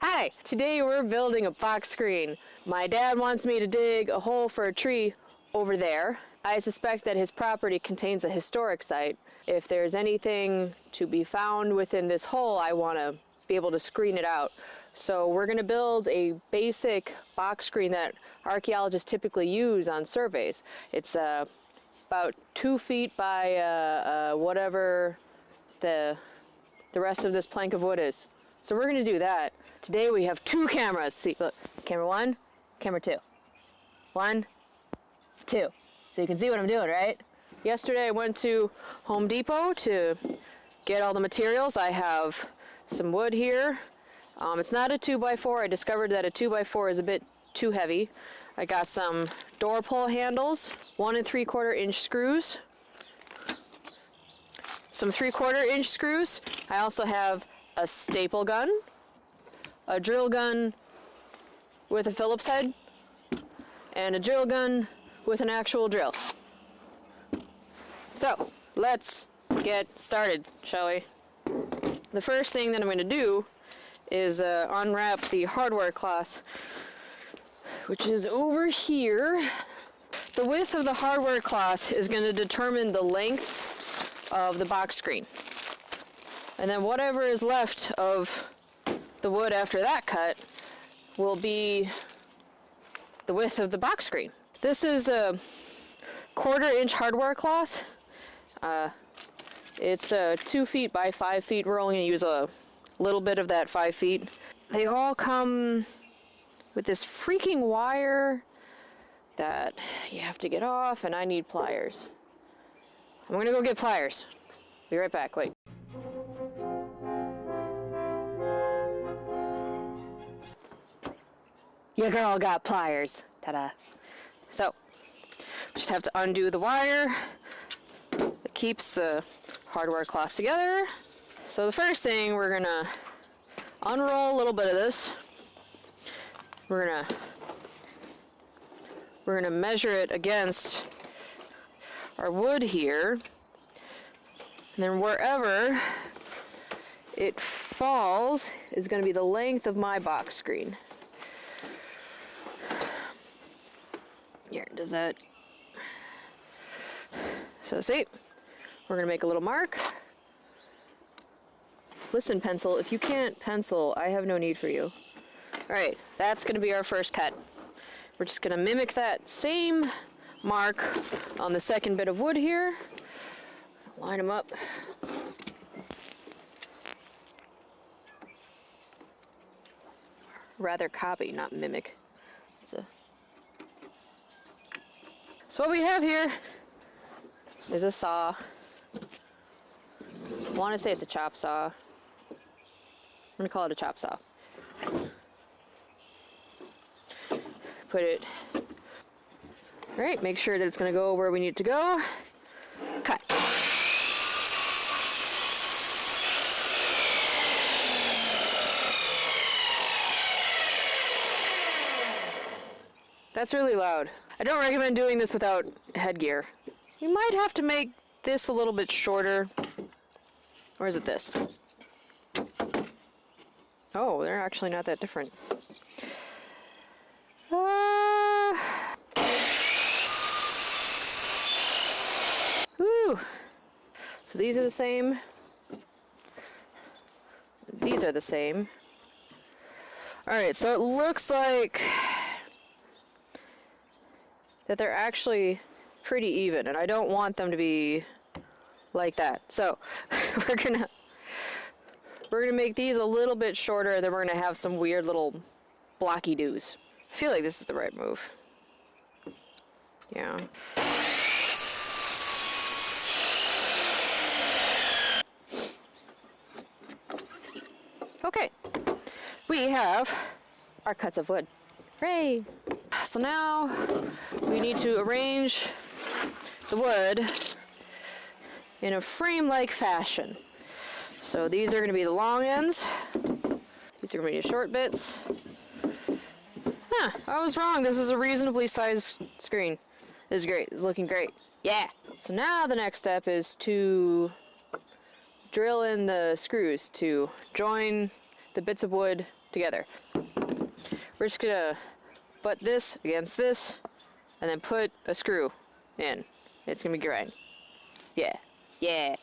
Hi, today we're building a box screen. My dad wants me to dig a hole for a tree over there. I suspect that his property contains a historic site. If there's anything to be found within this hole, I want to be able to screen it out. So we're going to build a basic box screen that archaeologists typically use on surveys. It's about 2 feet by whatever the rest of this plank of wood is. So we're going to do that. Today we have 2 cameras. See, look, camera 1, camera 2. 1, 2. So you can see what I'm doing, right? Yesterday I went to Home Depot to get all the materials. I have some wood here. It's not a 2x4. I discovered that a 2x4 is a bit too heavy. I got some door pull handles, 1 3/4 inch screws, some 3/4 inch screws. I also have a staple gun, a drill gun with a Phillips head, and a drill gun with an actual drill. So, let's get started, shall we? The first thing that I'm going to do is unwrap the hardware cloth, which is over here. The width of the hardware cloth is going to determine the length of the box screen. And then whatever is left of the wood after that cut will be the width of the box screen. This is a 1/4 inch hardware cloth. It's 2 feet by 5 feet. We're only going to use a little bit of that 5 feet. They all come with this freaking wire that you have to get off, and I need pliers. I'm going to go get pliers. Be right back. Wait. Your girl got pliers. Ta-da. So, just have to undo the wire that keeps the hardware cloth together. So the first thing, we're gonna unroll a little bit of this. We're gonna measure it against our wood here. And then wherever it falls is gonna be the length of my box screen. Here, does that? So see, we're gonna make a little mark. Listen, pencil, if you can't pencil, I have no need for you. All right, that's gonna be our first cut. We're just gonna mimic that same mark on the second bit of wood here. Line them up. Rather copy, not mimic. So what we have here is a saw. I want to say it's a chop saw. I'm going to call it a chop saw. Put it, all right, make sure that it's going to go where we need it to go. Cut. That's really loud. I don't recommend doing this without headgear. You might have to make this a little bit shorter. Or is it this? Oh, they're actually not that different. Woo! So these are the same. These are the same. Alright, so it looks like that they're actually pretty even, and I don't want them to be like that. So we're gonna make these a little bit shorter, and then we're gonna have some weird little blocky doos. I feel like this is the right move. Yeah. Okay. We have our cuts of wood. Hooray! So now we need to arrange the wood in a frame-like fashion. So these are going to be the long ends. These are going to be the short bits. Huh, I was wrong. This is a reasonably sized screen. This is great. It's looking great. Yeah! So now the next step is to drill in the screws to join the bits of wood together. We're just gonna butt this against this and then put a screw in. It's gonna be great. Yeah. Yeah.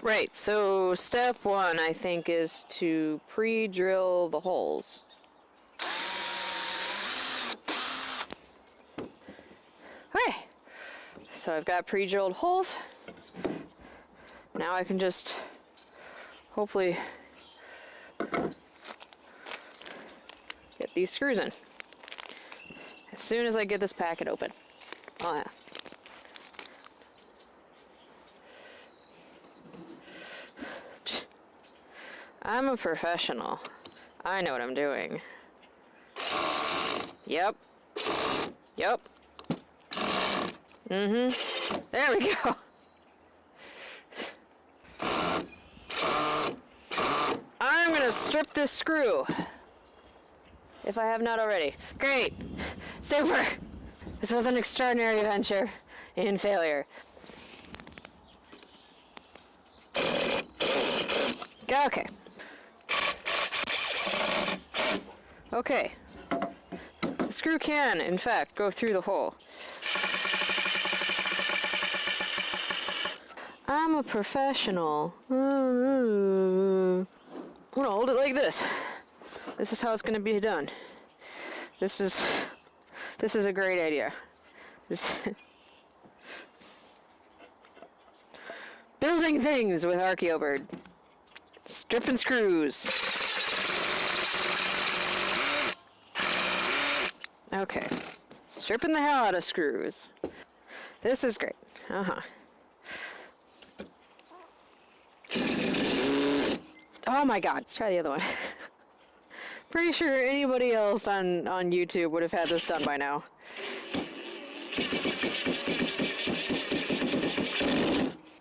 Right, so step one, I think, is to pre-drill the holes. Okay, so I've got pre-drilled holes. Now I can just hopefully get these screws in as soon as I get this packet open. Oh yeah. I'm a professional. I know what I'm doing. Yep. Yep. Mm-hmm. There we go. I'm gonna strip this screw. If I have not already. Great. Super. This was an extraordinary adventure in failure. Okay. Okay. The screw can, in fact, go through the hole. I'm a professional. I'm gonna hold it like this. This is how it's gonna be done. This is a great idea. Building things with Archaeobird. Stripping screws. Okay. Stripping the hell out of screws. This is great. Uh-huh. Oh my god. Let's try the other one. Pretty sure anybody else on YouTube would have had this done by now.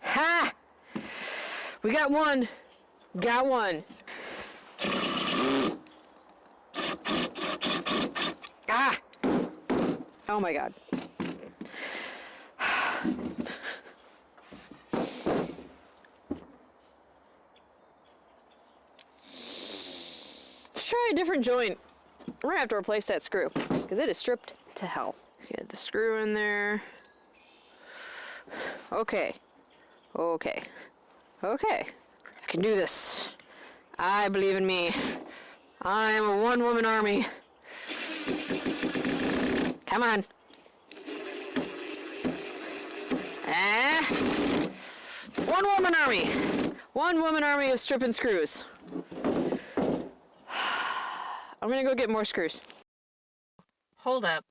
Ha! We got one. Got one. Ah! Oh my god. Let's try a different joint. We're gonna have to replace that screw because it is stripped to hell. Get the screw in there. Okay. Okay. Okay. I can do this. I believe in me. I am a one-woman army. Come on. One-woman army. One-woman army of stripping screws. I'm gonna go get more screws. Hold up.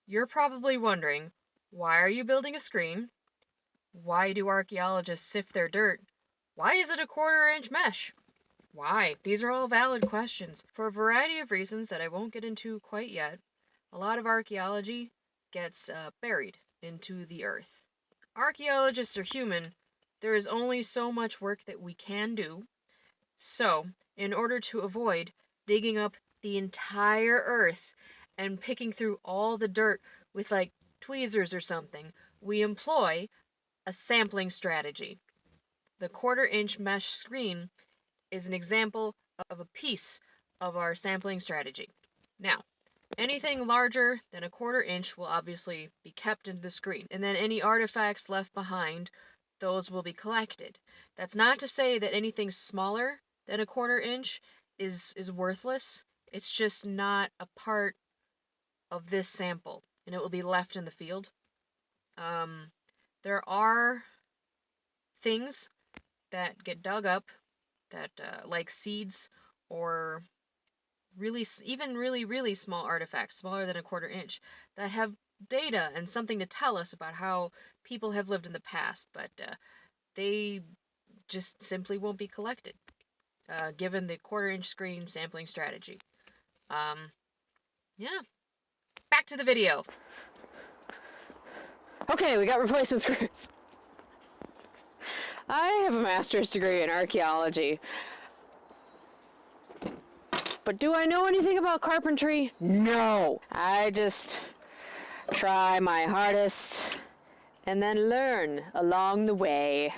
You're probably wondering, why are you building a screen? Why do archaeologists sift their dirt? Why is it a 1/4-inch mesh? Why? These are all valid questions. For a variety of reasons that I won't get into quite yet, a lot of archaeology gets buried into the earth. Archaeologists are human. There is only so much work that we can do. So, in order to avoid digging up the entire earth and picking through all the dirt with like tweezers or something, we employ a sampling strategy. The 1/4-inch mesh screen is an example of a piece of our sampling strategy. Now, anything larger than a 1/4-inch will obviously be kept in the screen, and then any artifacts left behind, those will be collected. That's not to say that anything smaller than a 1/4-inch is worthless. It's just not a part of this sample, and it will be left in the field. There are things that get dug up that, like seeds or even really small artifacts, smaller than a 1/4-inch, that have data and something to tell us about how people have lived in the past, but they just simply won't be collected, given the 1/4-inch screen sampling strategy. Yeah. Back to the video. Okay, we got replacement screws. I have a master's degree in archaeology. But do I know anything about carpentry? No. I just try my hardest and then learn along the way.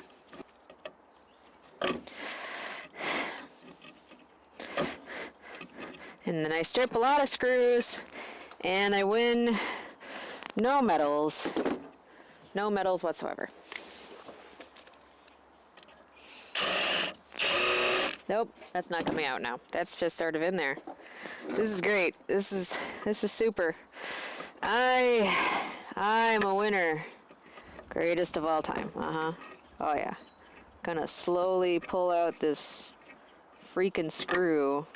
And then I strip a lot of screws and I win no medals. No medals whatsoever. Nope, that's not coming out now. That's just sort of in there. This is great. This is super. I'm a winner. Greatest of all time. Oh yeah. Gonna slowly pull out this freaking screw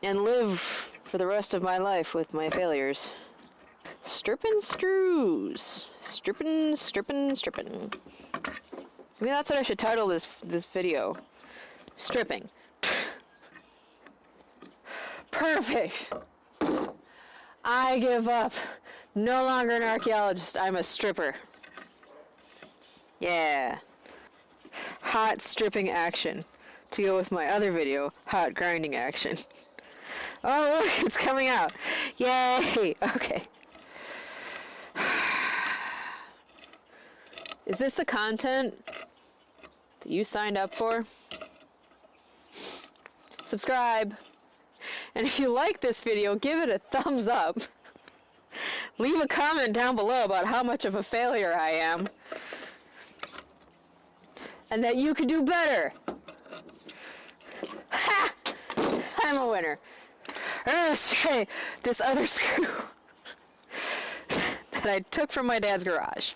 and live for the rest of my life with my failures. Stripping screws. Stripping. Maybe that's what I should title this video. Stripping. Perfect. I give up. No longer an archaeologist. I'm a stripper. Yeah. Hot stripping action. To go with my other video, hot grinding action. Oh, look, it's coming out. Yay. Okay. Is this the content that you signed up for? Subscribe. And if you like this video, give it a thumbs up. Leave a comment down below about how much of a failure I am. And that you could do better. Ha! I'm a winner. Okay, this other screw that I took from my dad's garage.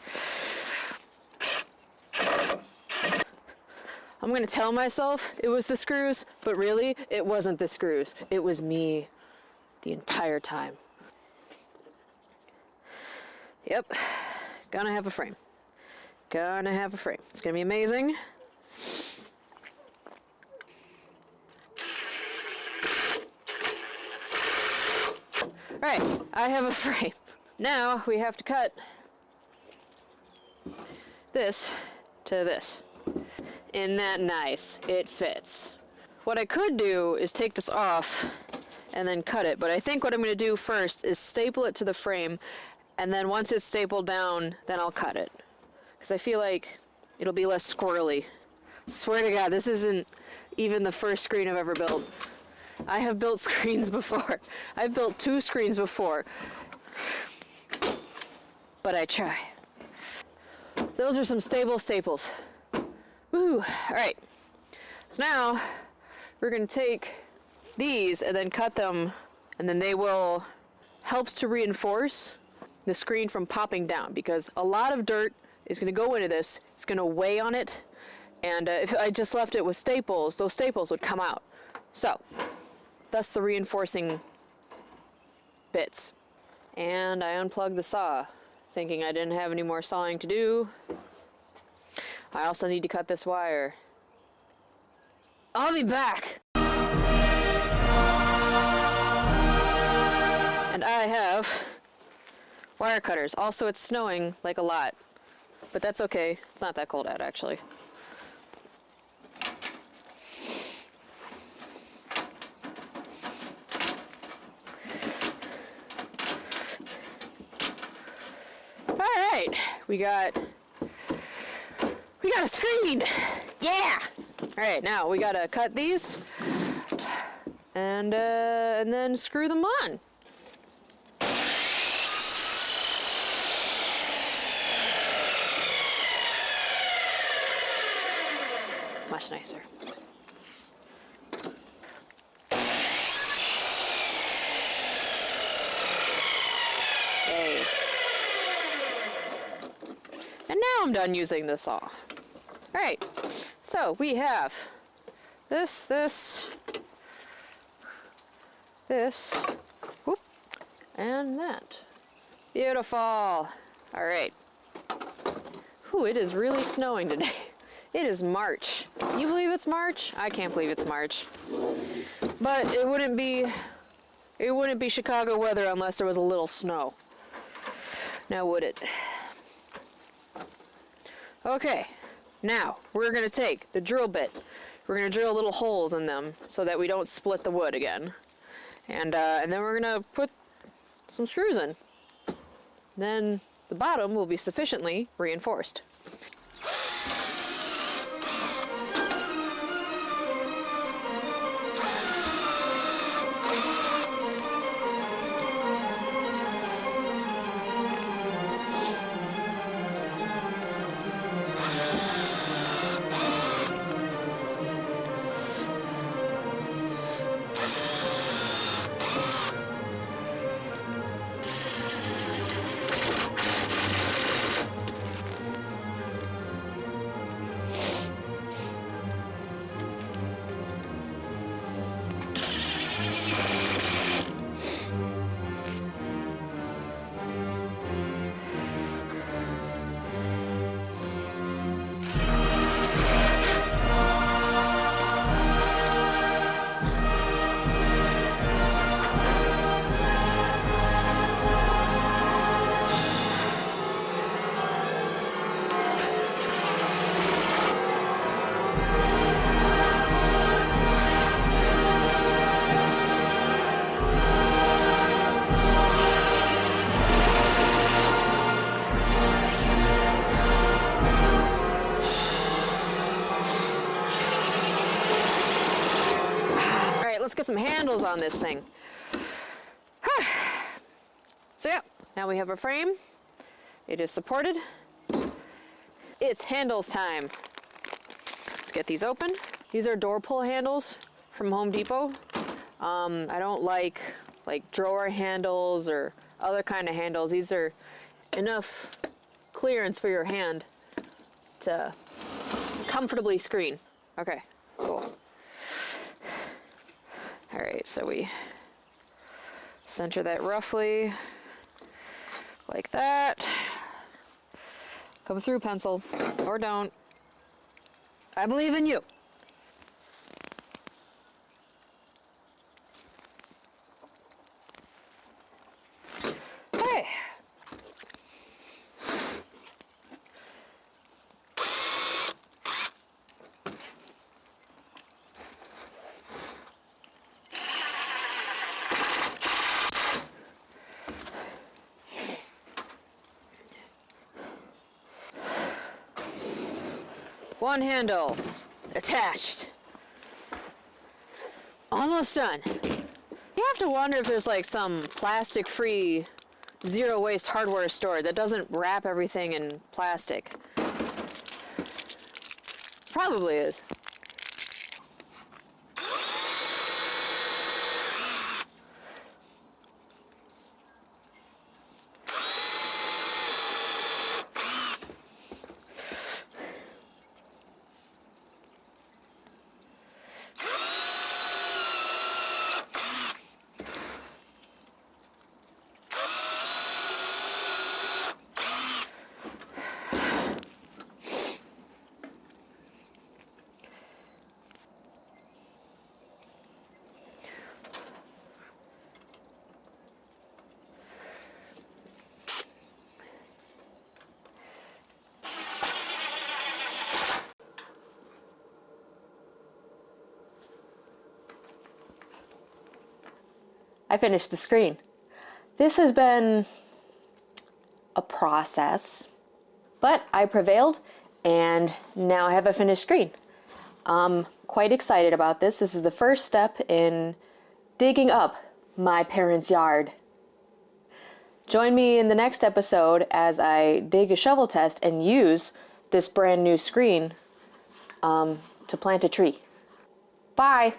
I'm gonna tell myself it was the screws, but really, it wasn't the screws. It was me the entire time. Yep, gonna have a frame. Gonna have a frame. It's gonna be amazing. Alright, I have a frame. Now we have to cut this to this. Isn't that nice? It fits. What I could do is take this off and then cut it, but I think what I'm going to do first is staple it to the frame, and then once it's stapled down, then I'll cut it. Because I feel like it'll be less squirrely. Swear to God, this isn't even the first screen I've ever built. I have built screens before. I've built 2 screens before. But I try. Those are some stable staples. Woo! Alright. So now, we're going to take these and then cut them, and then they will helps to reinforce the screen from popping down, because a lot of dirt is going to go into this. It's going to weigh on it, and if I just left it with staples, those staples would come out. So, that's the reinforcing bits. And I unplugged the saw, thinking I didn't have any more sawing to do. I also need to cut this wire. I'll be back! And I have wire cutters. Also, it's snowing like a lot. But that's okay. It's not that cold out, actually. Alright, we got a screen! Yeah! Alright, now we gotta cut these and then screw them on. Much nicer. Yay. And now I'm done using the saw. Alright, so we have this, whoop, and that. Beautiful. Alright. Whew, it is really snowing today. It is March. Can you believe it's March? I can't believe it's March. But it wouldn't be Chicago weather unless there was a little snow. Now would it? Okay, now we're going to take the drill bit. We're going to drill little holes in them so that we don't split the wood again. And then we're going to put some screws in. Then the bottom will be sufficiently reinforced. Let's get some handles on this thing. So yeah, now we have a frame. It is supported. It's handles time. Let's get these open. These are door pull handles from Home Depot. I don't like drawer handles or other kind of handles. These are enough clearance for your hand to comfortably screen. Okay, cool. All right, so we center that roughly like that. Come through, pencil, or don't. I believe in you. Okay. One handle attached. Almost done. You have to wonder if there's like some plastic-free, zero-waste hardware store that doesn't wrap everything in plastic. Probably is. I finished the screen. This has been a process, but I prevailed and now I have a finished screen. I'm quite excited about this. This is the first step in digging up my parents' yard. Join me in the next episode as I dig a shovel test and use this brand new screen to plant a tree. Bye!